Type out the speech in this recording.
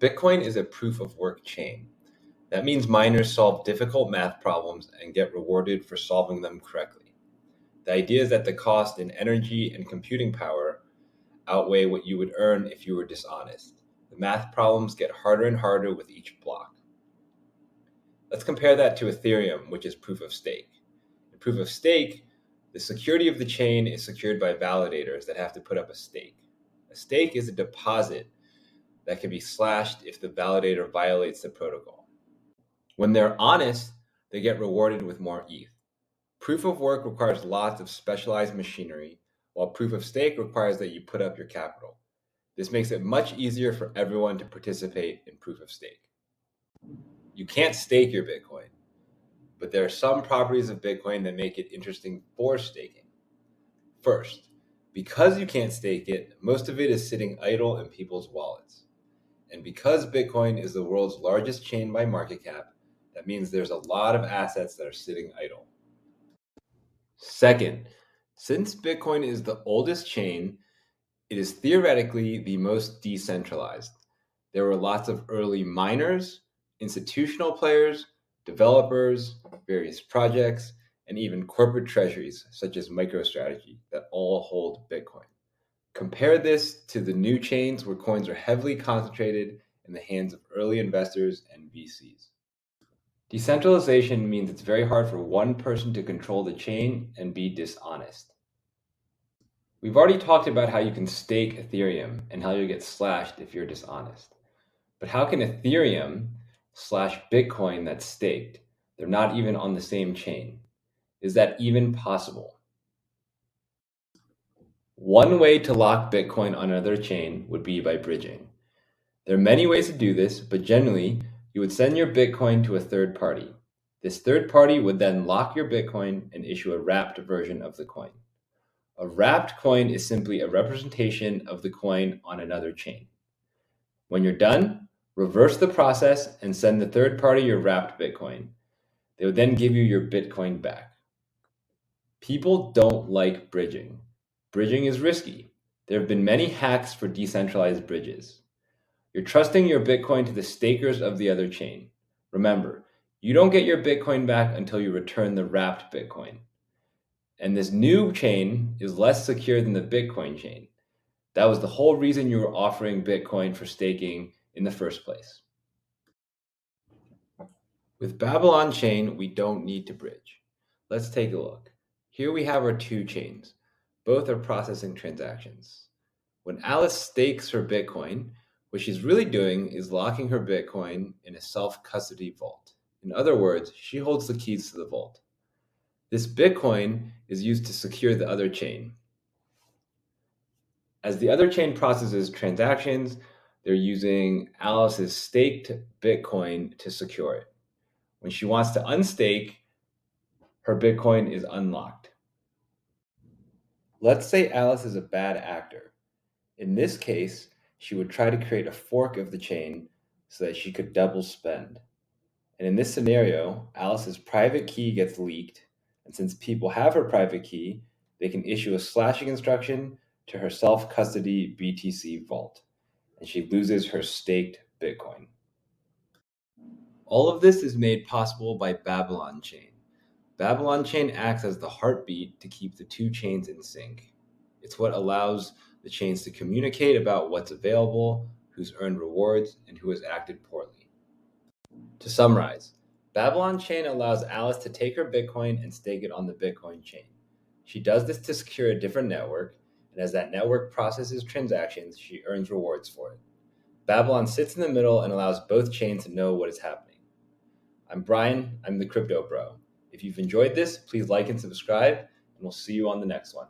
Bitcoin is a proof of work chain. That means miners solve difficult math problems and get rewarded for solving them correctly. The idea is that the cost in energy and computing power outweigh what you would earn if you were dishonest. The math problems get harder and harder with each block. Let's compare that to Ethereum, which is proof of stake. In proof of stake, the security of the chain is secured by validators that have to put up a stake. A stake is a deposit that can be slashed if the validator violates the protocol. When they're honest, they get rewarded with more ETH. Proof of work requires lots of specialized machinery, while proof of stake requires that you put up your capital. This makes it much easier for everyone to participate in proof of stake. You can't stake your Bitcoin, but there are some properties of Bitcoin that make it interesting for staking. First, because you can't stake it, most of it is sitting idle in people's wallets. And because Bitcoin is the world's largest chain by market cap, that means there's a lot of assets that are sitting idle. Second, since Bitcoin is the oldest chain, it is theoretically the most decentralized. There were lots of early miners, institutional players, developers, various projects, and even corporate treasuries such as MicroStrategy that all hold Bitcoin. Compare this to the new chains where coins are heavily concentrated in the hands of early investors and VCs. Decentralization means it's very hard for one person to control the chain and be dishonest. We've already talked about how you can stake Ethereum and how you get slashed if you're dishonest. But how can Ethereum slash Bitcoin that's staked? They're not even on the same chain. Is that even possible? One way to lock Bitcoin on another chain would be by bridging. There are many ways to do this, but generally, you would send your Bitcoin to a third party. This third party would then lock your Bitcoin and issue a wrapped version of the coin. A wrapped coin is simply a representation of the coin on another chain. When you're done, reverse the process and send the third party your wrapped Bitcoin. They would then give you your Bitcoin back. People don't like bridging. Bridging is risky. There have been many hacks for decentralized bridges. You're trusting your Bitcoin to the stakers of the other chain. Remember, you don't get your Bitcoin back until you return the wrapped Bitcoin. And this new chain is less secure than the Bitcoin chain. That was the whole reason you were offering Bitcoin for staking in the first place. With Babylon Chain, we don't need to bridge. Let's take a look. Here we have our two chains. Both are processing transactions. When Alice stakes her Bitcoin, what she's really doing is locking her Bitcoin in a self-custody vault. In other words, she holds the keys to the vault. This Bitcoin is used to secure the other chain. As the other chain processes transactions, they're using Alice's staked Bitcoin to secure it. When she wants to unstake, her Bitcoin is unlocked. Let's say Alice is a bad actor. In this case, she would try to create a fork of the chain so that she could double spend. And in this scenario, Alice's private key gets leaked, and since people have her private key, they can issue a slashing instruction to her self-custody BTC vault, and she loses her staked Bitcoin. All of this is made possible by Babylon Chain. Babylon Chain acts as the heartbeat to keep the two chains in sync. It's what allows the chains to communicate about what's available, who's earned rewards, and who has acted poorly. To summarize, Babylon Chain allows Alice to take her Bitcoin and stake it on the Bitcoin chain. She does this to secure a different network, and as that network processes transactions, she earns rewards for it. Babylon sits in the middle and allows both chains to know what is happening. I'm Brian, I'm the Crypto Bro. If you've enjoyed this, please like and subscribe, and we'll see you on the next one.